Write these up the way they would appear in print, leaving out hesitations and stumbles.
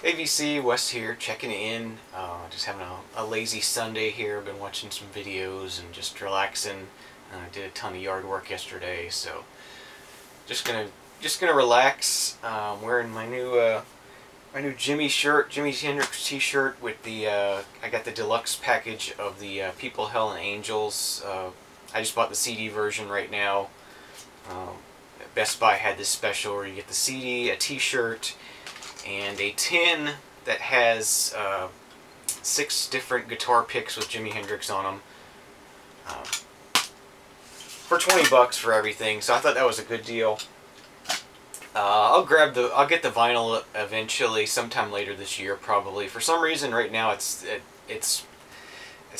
AVC, Wes here, checking in. Just having a lazy Sunday here. Been watching some videos and just relaxing. Did a ton of yard work yesterday, so just gonna relax. Wearing my new Jimmy Hendrix T-shirt with the I got the deluxe package of the People, Hell, and Angels. I just bought the CD version right now. Best Buy had this special where you get the CD, a T-shirt, and a tin that has 6 different guitar picks with Jimi Hendrix on them for 20 bucks for everything. So I thought that was a good deal. I'll get the vinyl eventually, sometime later this year probably. For some reason right now it's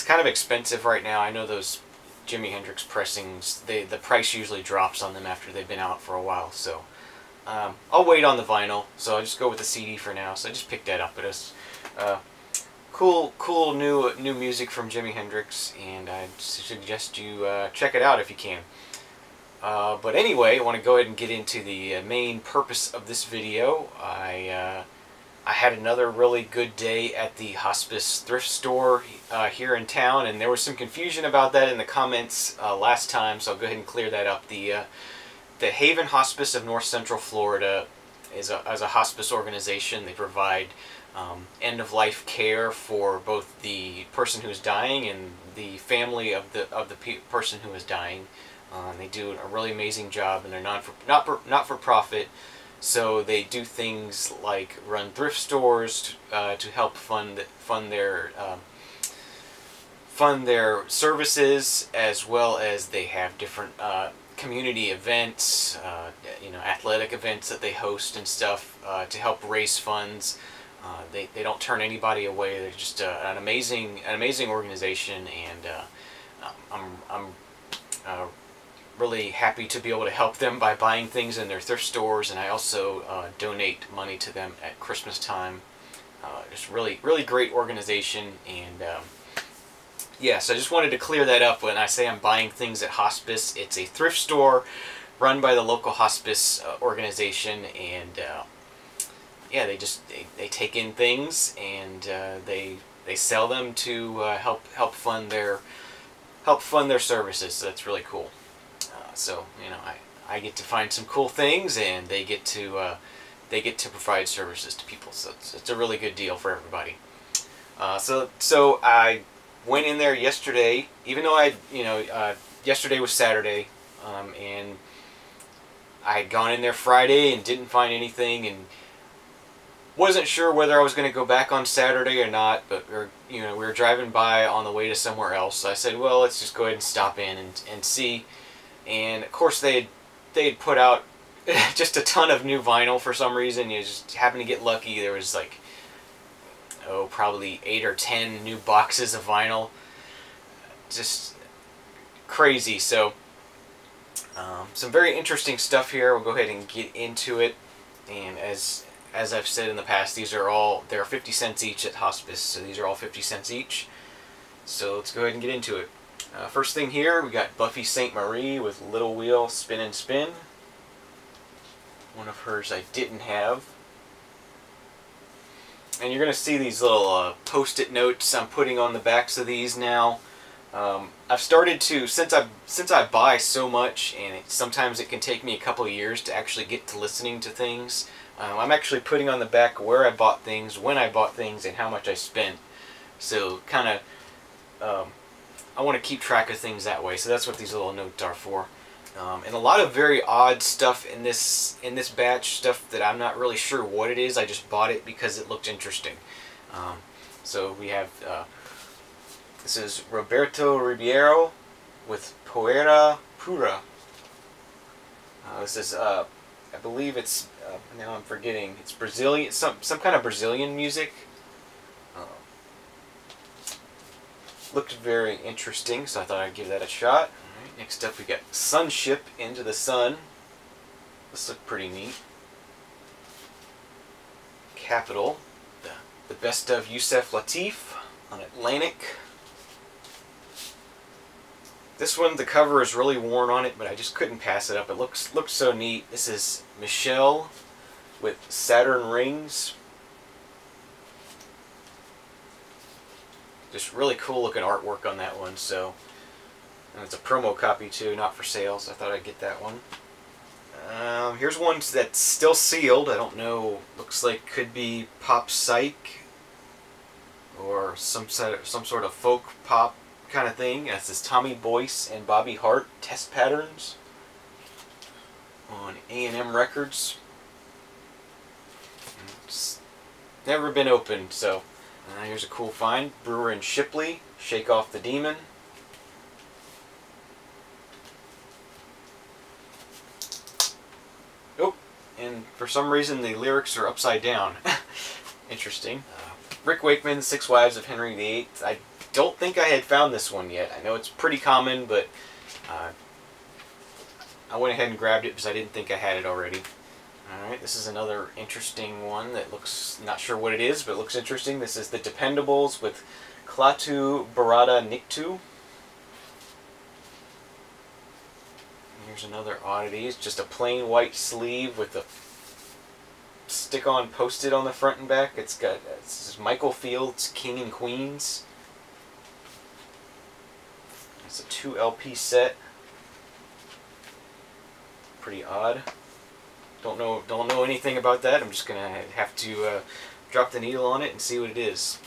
kind of expensive right now. I know those Jimi Hendrix pressings, the price usually drops on them after they've been out for a while, so I'll wait on the vinyl. So I'll just go with the CD for now. So I just picked that up. It is cool new music from Jimi Hendrix, and I suggest you check it out if you can. But anyway, I want to go ahead and get into the main purpose of this video. I had another really good day at the Hospice Thrift Store here in town, and there was some confusion about that in the comments last time, so I'll go ahead and clear that up. The Haven Hospice of North Central Florida is a hospice organization. They provide end-of-life care for both the person who's dying and the family of the person who is dying. They do a really amazing job, and they're not for profit. So they do things like run thrift stores to help fund their services, as well as they have different community events, athletic events that they host and stuff to help raise funds. They don't turn anybody away. They're just an amazing organization, and I'm really happy to be able to help them by buying things in their thrift stores, and I also donate money to them at Christmas time. Just really great organization, and yeah, so I just wanted to clear that up. When I say I'm buying things at hospice, it's a thrift store run by the local hospice organization, and yeah, they take in things, and they sell them to help fund their services. So that's really cool. So I get to find some cool things, and they get to provide services to people. So it's a really good deal for everybody. So I went in there yesterday, even though yesterday was Saturday, and I had gone in there Friday and didn't find anything, and wasn't sure whether I was going to go back on Saturday or not. But we were driving by on the way to somewhere else, so I said, well, let's just go ahead and stop in and see. And of course they had put out just a ton of new vinyl for some reason. You just happened to get lucky. There was like, probably 8 or 10 new boxes of vinyl. Just crazy. So some very interesting stuff here. We'll go ahead and get into it. And as I've said in the past, they're 50 cents each at Hospice, so these are all 50 cents each. So let's go ahead and get into it. First thing here, we got Buffy St. Marie with Little Wheel Spin and Spin. One of hers I didn't have. And you're going to see these little post-it notes I'm putting on the backs of these now. I've started to, since I buy so much, and sometimes it can take me a couple of years to actually get to listening to things, I'm actually putting on the back where I bought things, when I bought things, and how much I spent. So kind of, I want to keep track of things that way. So that's what these little notes are for. And a lot of very odd stuff in this batch, stuff that I'm not really sure what it is. I just bought it because it looked interesting. So we have, this is Roberto Ribeiro with Poeira Pura. This is, I believe it's, now I'm forgetting, it's Brazilian, some kind of Brazilian music. Looked very interesting, so I thought I'd give that a shot. Alright, next up we got Sunship Into the Sun. This looked pretty neat. Capital, the best of Yusef Lateef on Atlantic. This one, the cover is really worn on it, but I just couldn't pass it up. It looks so neat. This is Michelle with Saturn Rings. Just really cool looking artwork on that one. So, and it's a promo copy too, not for sale. So I thought I'd get that one. Here's one that's still sealed. I don't know. Looks like could be pop psych or some sort of folk pop kind of thing. It says Tommy Boyce and Bobby Hart Test Patterns on A&M Records. It's never been opened, so here's a cool find. Brewer and Shipley, Shake Off the Demon. Oh, and for some reason the lyrics are upside down. Interesting. Rick Wakeman's Six Wives of Henry VIII. I don't think I had found this one yet. I know it's pretty common, but I went ahead and grabbed it because I didn't think I had it already. Alright, this is another interesting one that looks, not sure what it is, but it looks interesting. This is The Dependables with Klaatu Barada Nikto. Here's another oddity. It's just a plain white sleeve with a stick-on post-it on the front and back. It says Michael Fields, King and Queens. It's a 2 LP set. Pretty odd. Don't know anything about that. I'm just gonna have to drop the needle on it and see what it is.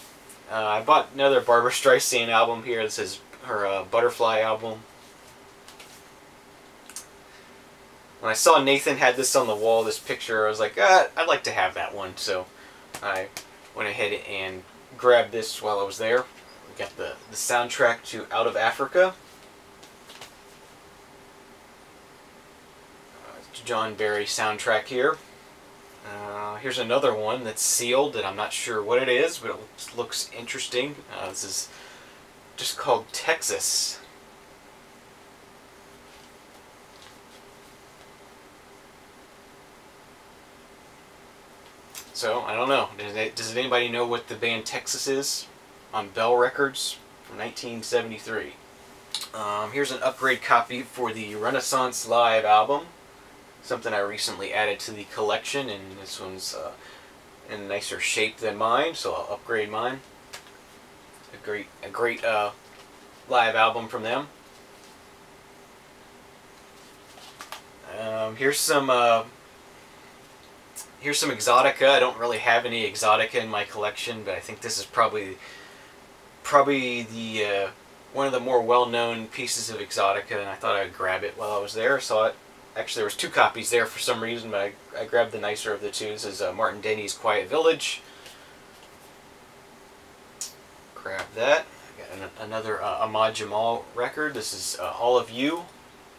I bought another Barbra Streisand album here. This is her Butterfly album. When I saw Nathan had this on the wall, this picture, I was like, I'd like to have that one. So I went ahead and grabbed this while I was there. We got the soundtrack to Out of Africa. John Barry soundtrack here. Here's another one that's sealed that I'm not sure what it is, but it looks interesting. This is just called Texas. So, I don't know. Does anybody know what the band Texas is? On Bell Records from 1973. Here's an upgrade copy for the Renaissance Live album. Something I recently added to the collection, and this one's in a nicer shape than mine, so I'll upgrade mine. A great live album from them. Here's some Exotica. I don't really have any Exotica in my collection, but I think this is probably the one of the more well-known pieces of Exotica, and I thought I'd grab it while I was there. Saw it. Actually, there was 2 copies there for some reason, but I grabbed the nicer of the 2. This is Martin Denny's Quiet Village. Grab that. I got another Ahmad Jamal record. This is All of You.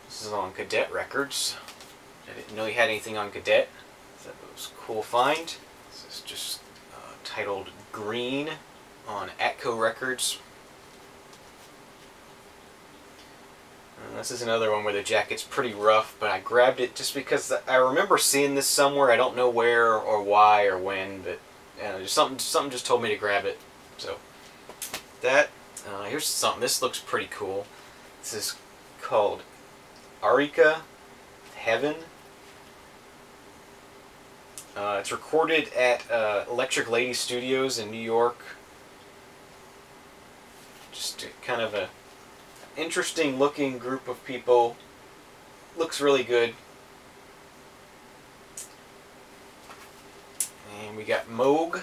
This is on Cadet Records. I didn't know he had anything on Cadet. So that was a cool find. This is just titled Green on Atco Records. This is another one where the jacket's pretty rough, but I grabbed it just because I remember seeing this somewhere. I don't know where or why or when, but just something just told me to grab it. So that here's something. This looks pretty cool. This is called Arika Heaven. It's recorded at Electric Lady Studios in New York. Just kind of a interesting looking group of people. Looks really good. And we got Moog,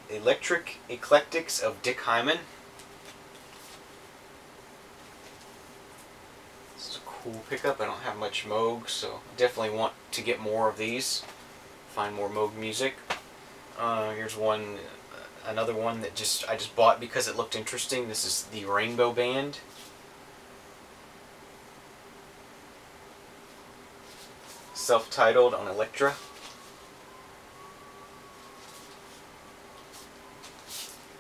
Electric Eclectics of Dick Hyman. This is a cool pickup. I don't have much Moog, so definitely want to get more of these. Find more Moog music. Here's one. Another one that I just bought because it looked interesting. This is the Rainbow Band. Self-titled on Elektra.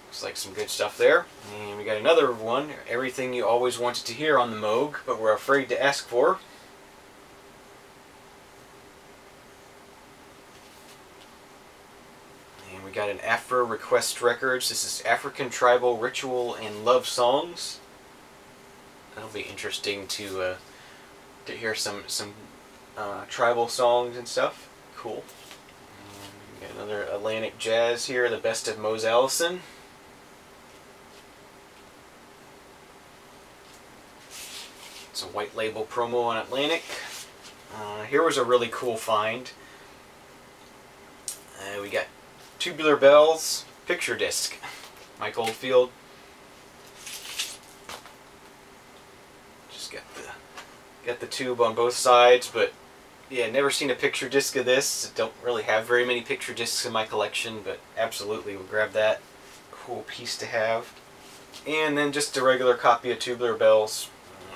Looks like some good stuff there. And we got another one. Everything you always wanted to hear on the Moog, but were afraid to ask for. We got an Afro Request Records. This is African Tribal Ritual and Love Songs. That'll be interesting to hear some tribal songs and stuff. Cool. And we got another Atlantic Jazz here, the best of Mose Allison. It's a white label promo on Atlantic. Here was a really cool find. We got Tubular Bells picture disc. Mike Oldfield. Just got the tube on both sides, but yeah, never seen a picture disc of this. Don't really have very many picture discs in my collection, but absolutely we'll grab that. Cool piece to have. And then just a regular copy of Tubular Bells.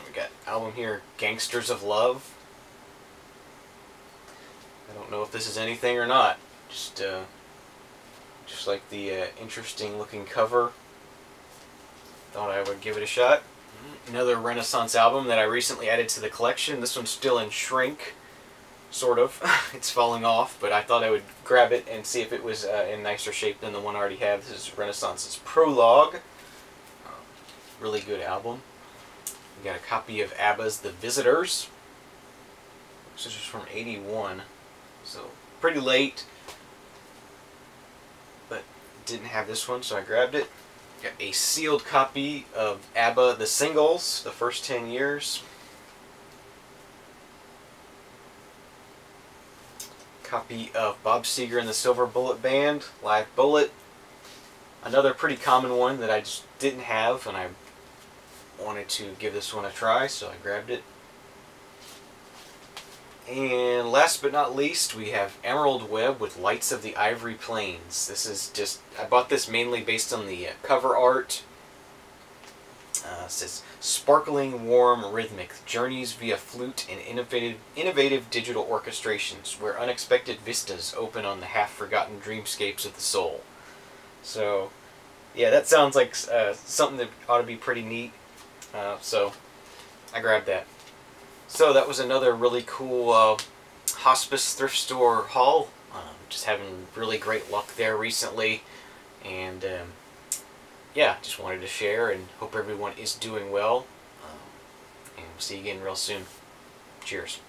We got album here, Gangsters of Love. I don't know if this is anything or not. Just like the interesting looking cover. Thought I would give it a shot. Another Renaissance album that I recently added to the collection. This one's still in shrink, sort of. It's falling off, but I thought I would grab it and see if it was in nicer shape than the one I already have. This is Renaissance's Prologue. Really good album. We got a copy of ABBA's The Visitors. This is from '81, so pretty late. But didn't have this one, so I grabbed it. Got a sealed copy of ABBA The Singles, the first 10 years. Copy of Bob Seger and the Silver Bullet Band, Live Bullet. Another pretty common one that I just didn't have, and I wanted to give this one a try, so I grabbed it. And last but not least, we have Emerald Web with Lights of the Ivory Plains. This is just, I bought this mainly based on the cover art. It says, sparkling, warm, rhythmic, journeys via flute and innovative digital orchestrations, where unexpected vistas open on the half-forgotten dreamscapes of the soul. So, yeah, that sounds like something that ought to be pretty neat. So, I grabbed that. So that was another really cool Hospice Thrift Store haul. Just having really great luck there recently, and yeah, just wanted to share and hope everyone is doing well. And we'll see you again real soon. Cheers.